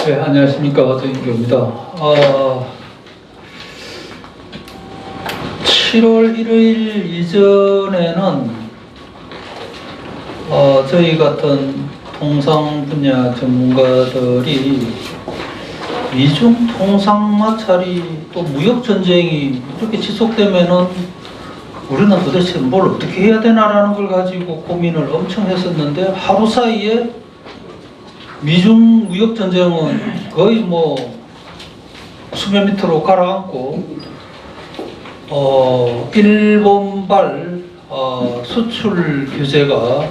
네, 안녕하십니까. 정인교입니다. 7월 1일 이전에는 저희 같은 통상 분야 전문가들이 미중 통상 마찰이 또 무역 전쟁이 이렇게 지속되면은 우리는 도대체 뭘 어떻게 해야 되나라는 걸 가지고 고민을 엄청 했었는데, 하루 사이에 미중 무역 전쟁은 거의 뭐 수몇 미터로 가라앉고, 일본발 수출 규제가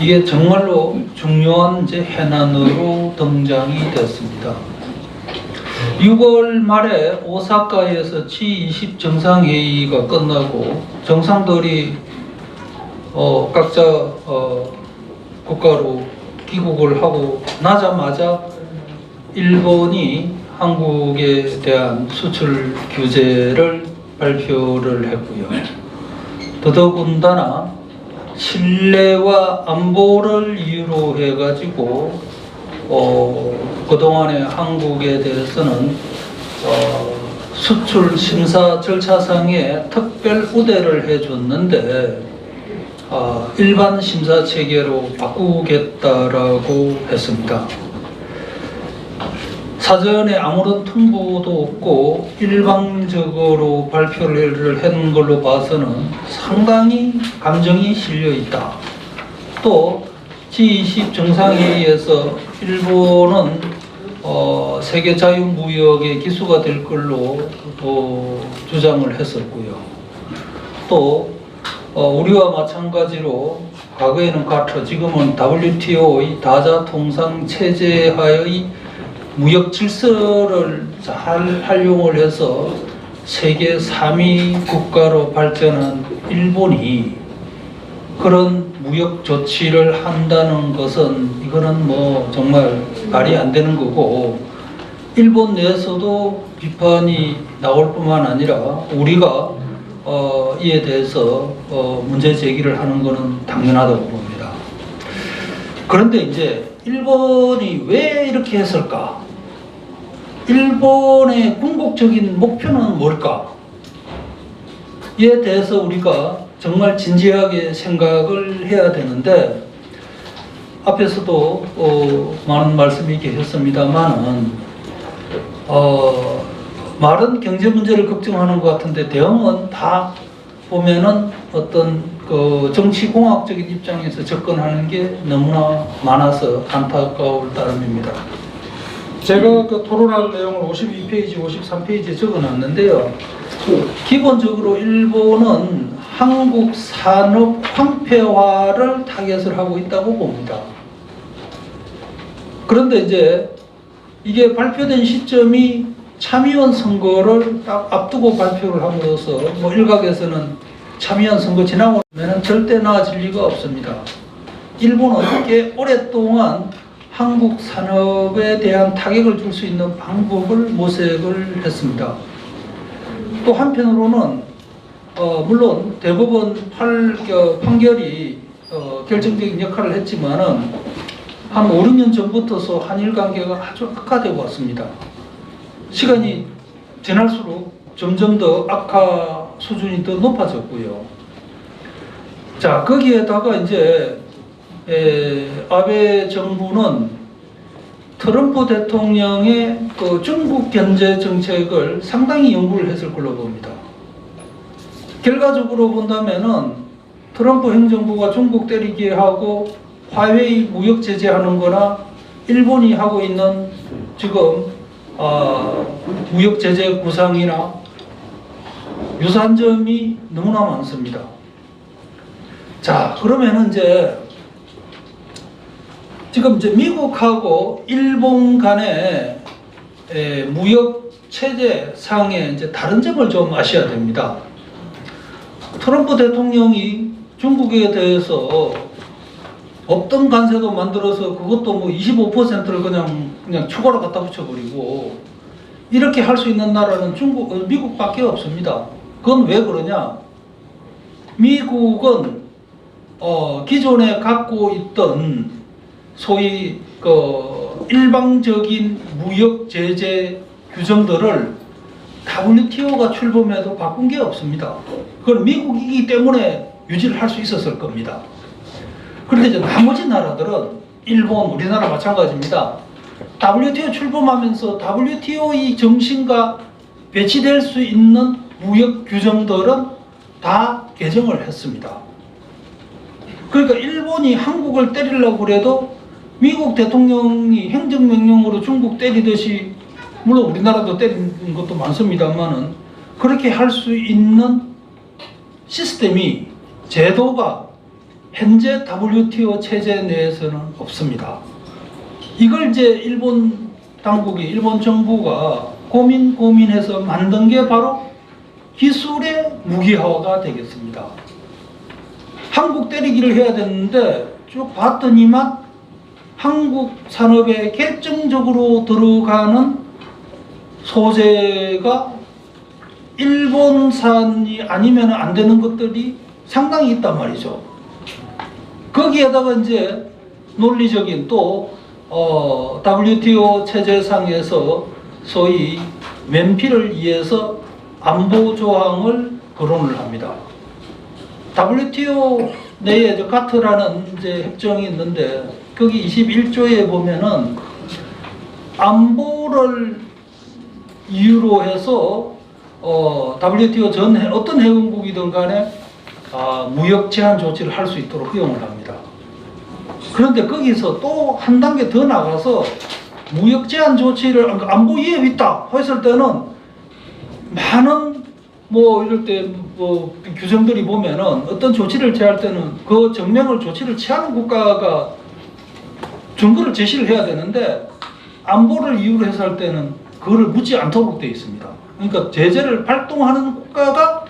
이게 정말로 중요한 이제 해난으로 등장이 됐습니다. 6월 말에 오사카에서 G20 정상회의가 끝나고 정상들이 각자 국가로 귀국을 하고 나자마자 일본이 한국에 대한 수출 규제를 발표를 했고요. 더더군다나 신뢰와 안보를 이유로 해가지고 그동안에 한국에 대해서는 수출 심사 절차상에 특별 우대를 해줬는데 일반 심사 체계로 바꾸겠다라고 했습니다. 사전에 아무런 통보도 없고 일방적으로 발표를 한 걸로 봐서는 상당히 감정이 실려 있다. 또 G20 정상회의에서 일본은 세계 자유무역의 기수가 될 걸로 주장을 했었고요. 또 우리와 마찬가지로 과거에는 가터, 지금은 WTO의 다자통상 체제하의 무역 질서를 잘 활용을 해서 세계 3위 국가로 발전한 일본이 그런 무역 조치를 한다는 것은 이거는 뭐 정말 말이 안 되는 거고, 일본 내에서도 비판이 나올 뿐만 아니라 우리가 이에 대해서 문제 제기를 하는 것은 당연하다고 봅니다. 그런데 이제 일본이 왜 이렇게 했을까? 일본의 궁극적인 목표는 뭘까? 이에 대해서 우리가 정말 진지하게 생각을 해야 되는데, 앞에서도 많은 말씀이 계셨습니다만은 말은 경제 문제를 걱정하는 것 같은데 대응은 다 보면은 어떤 그 정치공학적인 입장에서 접근하는 게 너무나 많아서 안타까울 따름입니다. 제가 그 토론할 내용을 52페이지, 53페이지에 적어놨는데요. 기본적으로 일본은 한국 산업 황폐화를 타겟을 하고 있다고 봅니다. 그런데 이제 이게 발표된 시점이 참의원 선거를 딱 앞두고 발표를 함으로써 뭐 일각에서는 참의원 선거 지나고 나면 절대 나아질 리가 없습니다. 일본은 꽤 오랫동안 한국 산업에 대한 타격을 줄 수 있는 방법을 모색을 했습니다. 또 한편으로는 물론 대법원 판결이 결정적인 역할을 했지만은 한 5, 6년 전부터서 한일 관계가 아주 악화되고 왔습니다. 시간이 지날수록 점점 더 악화 수준이 더 높아졌고요. 자, 거기에다가 이제 아베 정부는 트럼프 대통령의 그 중국 견제 정책을 상당히 연구를 했을 걸로 봅니다. 결과적으로 본다면은 트럼프 행정부가 중국 때리게 하고 화웨이 무역 제재하는 거나 일본이 하고 있는 지금 무역 제재 구상이나 유사한 점이 너무나 많습니다. 자, 그러면은 이제 지금 이제 미국하고 일본 간의 무역 체제 상의 이제 다른 점을 좀 아셔야 됩니다. 트럼프 대통령이 중국에 대해서 없던 관세도 만들어서 그것도 뭐 25%를 그냥 추가로 갖다 붙여버리고 이렇게 할 수 있는 나라는 미국밖에 없습니다. 그건 왜 그러냐? 미국은 기존에 갖고 있던 소위 그 일방적인 무역 제재 규정들을 WTO가 출범해도 바꾼 게 없습니다. 그건 미국이기 때문에 유지를 할 수 있었을 겁니다. 그런데 이제 나머지 나라들은 일본, 우리나라 마찬가지입니다. WTO 출범하면서 WTO의 정신과 배치될 수 있는 무역 규정들은 다 개정을 했습니다. 그러니까 일본이 한국을 때리려고 그래도 미국 대통령이 행정명령으로 중국 때리듯이, 물론 우리나라도 때리는 것도 많습니다만은, 그렇게 할 수 있는 시스템이, 제도가 현재 WTO 체제 내에서는 없습니다. 이걸 이제 일본 당국이, 일본 정부가 고민해서 만든 게 바로 기술의 무기화가 되겠습니다. 한국 때리기를 해야 되는데 쭉 봤더니만 한국 산업에 결정적으로 들어가는 소재가 일본산이 아니면 안 되는 것들이 상당히 있단 말이죠. 거기에다가 이제 논리적인 또 WTO 체제상에서 소위 면피를 위해서 안보 조항을 거론을 합니다. WTO 내에 가트라는 이제 협정이 있는데 거기 21조에 보면은 안보를 이유로 해서 WTO 전 어떤 회원국이든 간에 무역 제한 조치를 할 수 있도록 허용을 합니다. 그런데 거기서 또 한 단계 더 나가서 무역 제한 조치를 안보 위에 있다 했을 때는 많은 뭐 이럴 때 뭐 규정들이 보면은 어떤 조치를 취할 때는 그 정명을 조치를 취하는 국가가 증거를 제시를 해야 되는데 안보를 이유로 해서 할 때는 그거를 묻지 않도록 되어 있습니다. 그러니까 제재를 발동하는 국가가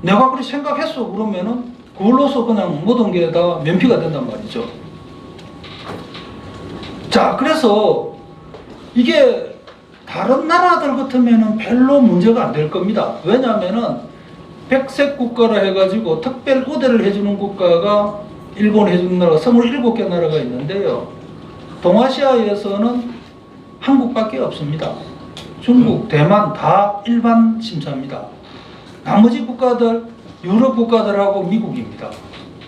내가 그렇게 생각했어 그러면은 그걸로서 그냥 모든 게 다 면피가 된단 말이죠. 자, 그래서 이게 다른 나라들 같으면은 별로 문제가 안 될 겁니다. 왜냐하면은 백색 국가라 해가지고 특별 우대를 해주는 국가가 일본 해주는 나라가 27개 나라가 있는데요. 동아시아에서는 한국밖에 없습니다. 중국, 대만 다 일반 심사입니다. 나머지 국가들, 유럽 국가들하고 미국입니다.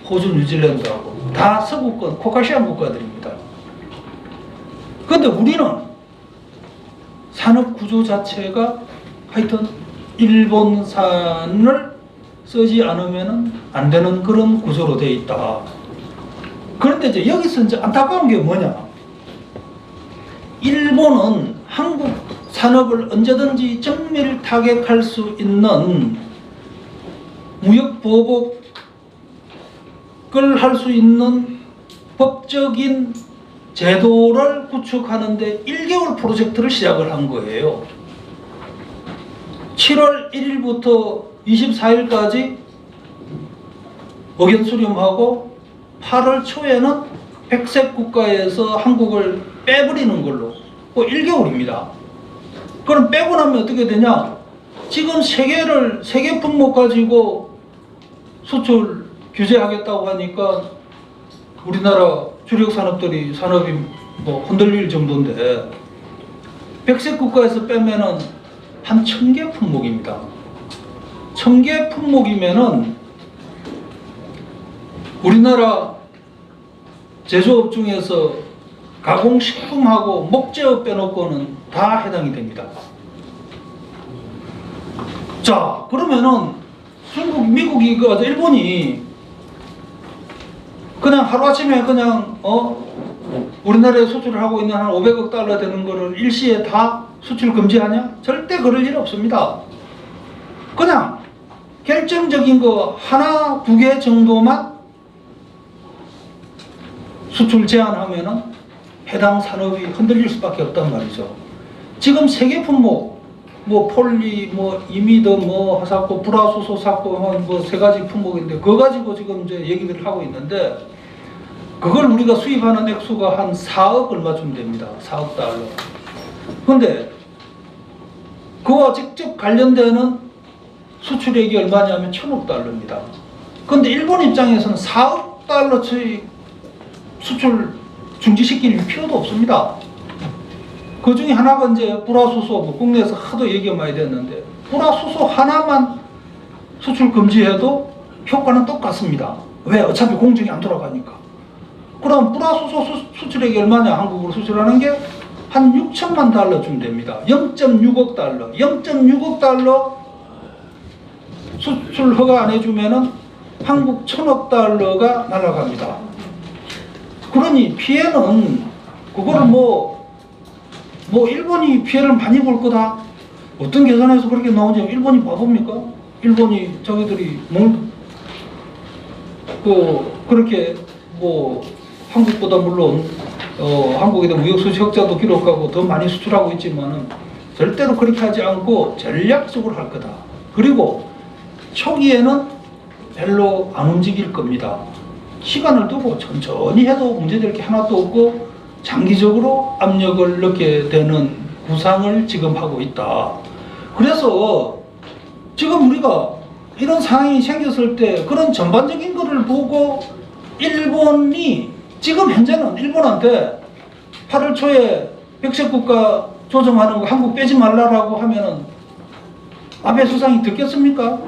호주, 뉴질랜드하고 다 서구권, 코카시안 국가들입니다. 그런데 우리는 산업 구조 자체가 하여튼 일본산을 쓰지 않으면 안 되는 그런 구조로 되어 있다. 그런데 이제 여기서 이제 안타까운 게 뭐냐? 일본은 한국 산업을 언제든지 정밀 타격할 수 있는 무역 보복을 할 수 있는 법적인 제도를 구축하는데 1개월 프로젝트를 시작을 한 거예요. 7월 1일부터 24일까지 의견 수렴하고 8월 초에는 백색 국가에서 한국을 빼버리는 걸로 1개월입니다. 그럼 빼고 나면 어떻게 되냐? 지금 세계 품목 가지고 수출 규제하겠다고 하니까 우리나라 주력 산업이 뭐 흔들릴 정도인데 백색 국가에서 빼면은 한 1000개 품목입니다. 1000개 품목이면은 우리나라 제조업 중에서 가공식품하고 목재업 빼놓고는 다 해당이 됩니다. 자, 그러면은 중국, 미국이 일본이 그냥 하루아침에 그냥 우리나라에 수출을 하고 있는 한 500억 달러 되는 거를 일시에 다 수출 금지하냐? 절대 그럴 일 없습니다. 그냥 결정적인 거 하나, 두 개 정도만 수출 제한하면은 해당 산업이 흔들릴 수밖에 없단 말이죠. 지금 세계 품목, 뭐 폴리, 뭐 이미드, 뭐 하사코, 브라수소 사코, 뭐 세 가지 품목인데 그거 가지고 지금 이제 얘기를 하고 있는데 그걸 우리가 수입하는 액수가 한 4억 얼마쯤 됩니다. 4억 달러. 근데 그와 직접 관련되는 수출액이 얼마냐면 1000억 달러입니다. 근데 일본 입장에서는 4억 달러치 수출 중지시킬 필요도 없습니다. 그 중에 하나가 이제 불화수소, 뭐 국내에서 하도 얘기가 많이 됐는데, 불화수소 하나만 수출 금지해도 효과는 똑같습니다. 왜? 어차피 공정이 안 돌아가니까. 그럼 불화수소 수출액이 얼마냐? 한국으로 수출하는 게 한 6천만 달러쯤 됩니다. 0.6억 달러. 0.6억 달러 수출 허가 안 해주면은 한국 1,000억 달러가 날아갑니다. 그러니 피해는 그거를 뭐 일본이 피해를 많이 볼 거다. 어떤 계산에서 그렇게 나오냐면 일본이 바보입니까? 일본이 자기들이 그렇게 뭐 한국보다 물론 한국에 대한 무역 수지 흑자도 기록하고 더 많이 수출하고 있지만은 절대로 그렇게 하지 않고 전략적으로 할 거다. 그리고 초기에는 별로 안 움직일 겁니다. 시간을 두고 천천히 해도 문제될 게 하나도 없고 장기적으로 압력을 넣게 되는 구상을 지금 하고 있다. 그래서 지금 우리가 이런 상황이 생겼을 때 그런 전반적인 것을 보고 일본이 지금 현재는 일본한테 8월 초에 백색 국가 조정하는 거 한국 빼지 말라라고 하면은 아베 수상이 듣겠습니까?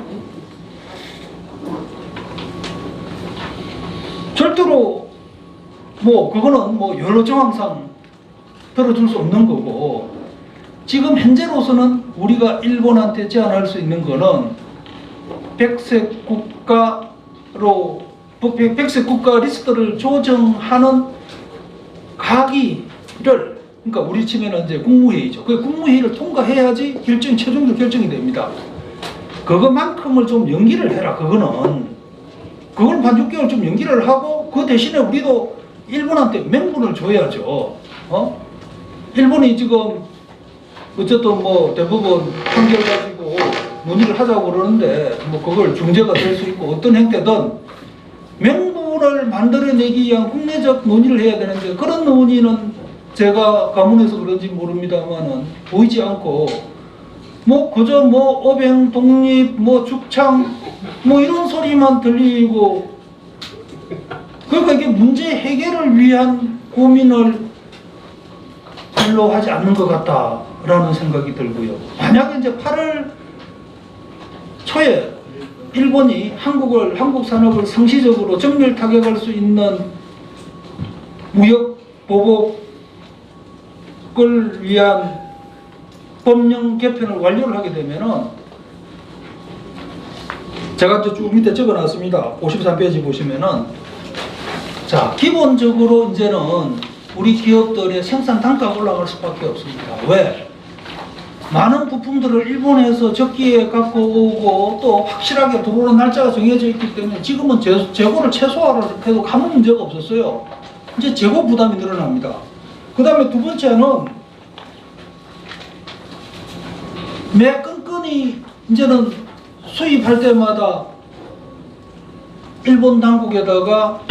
절대로 그거는 여러 정황상 들어줄 수 없는 거고, 지금 현재로서는 우리가 일본한테 제안할 수 있는 거는 백색 국가로 백색 국가 리스트를 조정하는 가기를, 그러니까 우리 치면은 이제 국무회의죠. 그 국무회의를 통과해야지 최종적 결정이 됩니다. 그것만큼을 좀 연기를 해라. 그건 한 6개월 좀 연기를 하고, 그 대신에 우리도 일본한테 명분을 줘야죠. 일본이 지금 어쨌든 대부분 판결 가지고 논의를 하자고 그러는데 그걸 중재가 될 수 있고 어떤 형태든 명분을 만들어내기 위한 국내적 논의를 해야 되는데, 그런 논의는 제가 가문에서 그런지 모릅니다만은 보이지 않고 그저 어병, 독립, 죽창 이런 소리만 들리고, 그러니까 이게 문제 해결을 위한 고민을 별로 하지 않는 것 같다라는 생각이 들고요. 만약에 이제 8월 초에 일본이 한국 산업을 상시적으로 정밀 타격할 수 있는 무역 보복을 위한 법령 개편을 완료를 하게 되면은, 제가 쭉 밑에 적어놨습니다. 53페이지 보시면은, 자, 기본적으로 이제는 우리 기업들의 생산 단가가 올라갈 수밖에 없습니다. 왜? 많은 부품들을 일본에서 적기에 갖고 오고 또 확실하게 들어오는 날짜가 정해져 있기 때문에 지금은 재고를 최소화를 해도 아무 문제가 없었어요. 이제 재고 부담이 늘어납니다. 그 다음에 두 번째는 매 끈끈이 이제는 수입할 때마다 일본 당국에다가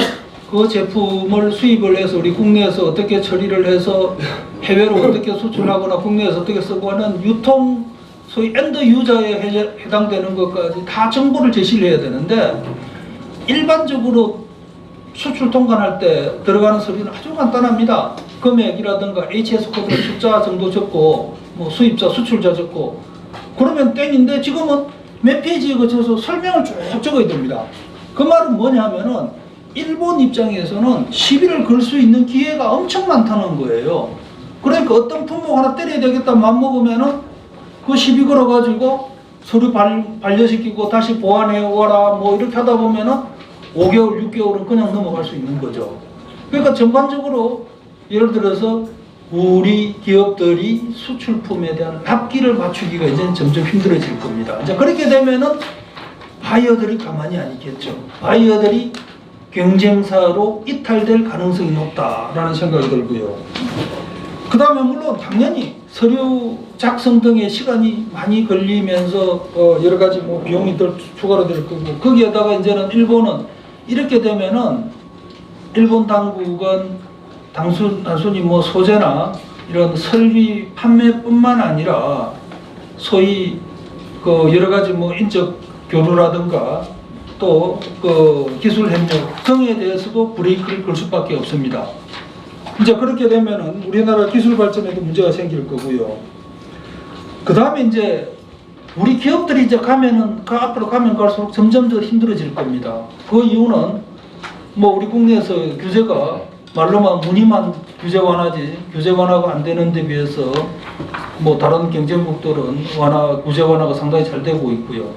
그 제품을 수입을 해서 우리 국내에서 어떻게 처리를 해서 해외로 어떻게 수출하거나 국내에서 어떻게 쓰고 하는 유통, 소위 엔드 유저에 해당되는 것까지 다 정보를 제시를 해야 되는데, 일반적으로 수출 통관할 때 들어가는 서류는 아주 간단합니다. 금액이라든가 HS 코드 숫자 정도 적고 수입자, 수출자 적고 그러면 땡인데, 지금은 몇 페이지에 거쳐서 설명을 쭉 적어야 됩니다. 그 말은 뭐냐면은 일본 입장에서는 시비를 걸 수 있는 기회가 엄청 많다는 거예요. 그러니까 어떤 품목 하나 때려야 되겠다 맘먹으면은 그 시비 걸어가지고 서류 반려시키고 다시 보완해 와라 이렇게 하다 보면은 5개월, 6개월은 그냥 넘어갈 수 있는 거죠. 그러니까 전반적으로 예를 들어서 우리 기업들이 수출품에 대한 납기를 맞추기가 이제 점점 힘들어질 겁니다. 이제 그렇게 되면은 바이어들이 가만히 안 있겠죠. 바이어들이 경쟁사로 이탈될 가능성이 높다라는 생각이 들고요. 그 다음에 물론 당연히 서류 작성 등의 시간이 많이 걸리면서 여러 가지 비용이 더 추가로 될 거고, 거기에다가 이제는 일본은 이렇게 되면은 일본 당국은 단순히 소재나 이런 설비 판매뿐만 아니라 소위 여러 가지 인적 교류라든가 또 기술 협력 등에 대해서도 브레이크를 걸 수밖에 없습니다. 이제 그렇게 되면은 우리나라 기술 발전에도 문제가 생길 거고요. 그 다음에 이제 우리 기업들이 이제 가면은 앞으로 가면 갈수록 점점 더 힘들어질 겁니다. 그 이유는 뭐 우리 국내에서 규제가 말로만 무늬만 규제 완화지 규제 완화가 안 되는 데 비해서 뭐 다른 경쟁국들은 규제 완화가 상당히 잘 되고 있고요.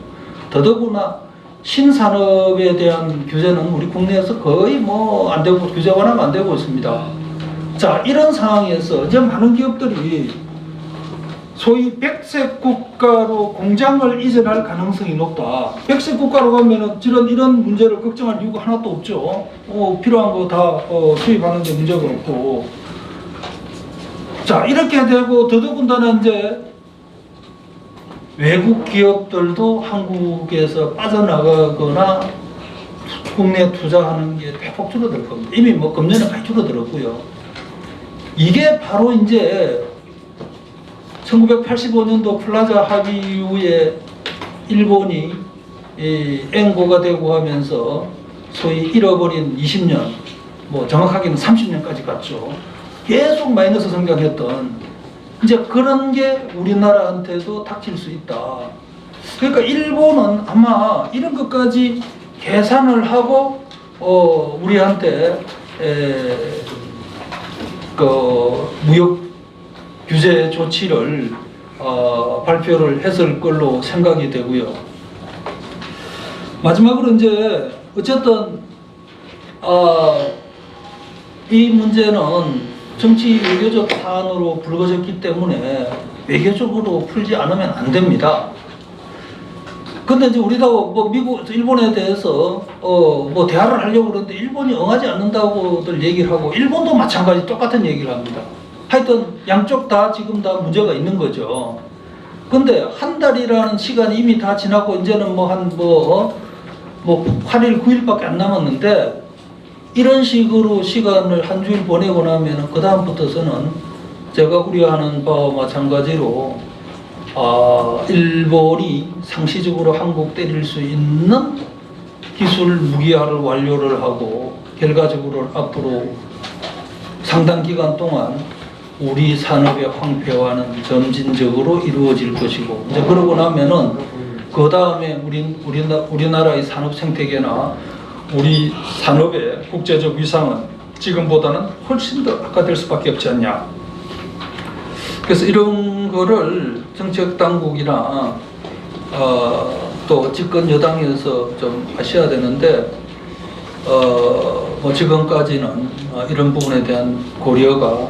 더더구나 신산업에 대한 규제는 우리 국내에서 거의 뭐 안 되고 규제 완화가 안 되고 있습니다. 자, 이런 상황에서 이제 많은 기업들이 소위 백색 국가로 공장을 이전할 가능성이 높다. 백색 국가로 가면은 이런 문제를 걱정할 이유가 하나도 없죠. 필요한 거 다 수입하는데 문제가 없고. 자, 이렇게 되고 더더군다나 이제 외국 기업들도 한국에서 빠져나가거나 국내에 투자하는 게 대폭 줄어들 겁니다. 이미 뭐 금년에 많이 줄어들었고요. 이게 바로 이제 1985년도 플라자 합의 이후에 일본이 앵고가 되고 하면서 소위 잃어버린 20년, 뭐 정확하게는 30년까지 갔죠. 계속 마이너스 성장했던 이제 그런 게 우리나라한테도 닥칠 수 있다. 그러니까 일본은 아마 이런 것까지 계산을 하고 우리한테 그 무역 규제 조치를 발표를 했을 걸로 생각이 되고요. 마지막으로 이제 어쨌든 이 문제는 정치 외교적 사안으로 불거졌기 때문에 외교적으로 풀지 않으면 안 됩니다. 근데 이제 우리도 뭐 일본에 대해서 뭐 대화를 하려고 그러는데 일본이 응하지 않는다고들 얘기를 하고 일본도 마찬가지 똑같은 얘기를 합니다. 하여튼 양쪽 다 지금 다 문제가 있는 거죠. 근데 한 달이라는 시간이 이미 다 지나고 이제는 뭐 8일, 9일밖에 안 남았는데 이런 식으로 시간을 한 주일 보내고 나면 그 다음부터서는 제가 우려하는 바와 마찬가지로 일본이 상시적으로 한국 때릴 수 있는 기술 무기화를 완료를 하고 결과적으로 앞으로 상당 기간 동안 우리 산업의 황폐화는 점진적으로 이루어질 것이고 이제 그러고 나면은 그 다음에 우리나라의 산업 생태계나 우리 산업의 국제적 위상은 지금보다는 훨씬 더 악화될 수밖에 없지 않냐. 그래서 이런 거를 정책 당국이나 또 집권 여당에서 좀 하셔야 되는데 뭐 지금까지는 이런 부분에 대한 고려가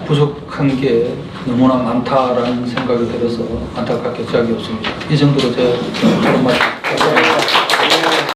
부족한 게 너무나 많다라는 생각이 들어서 안타깝게 짝이 없습니다. 이 정도로 제가 다른 말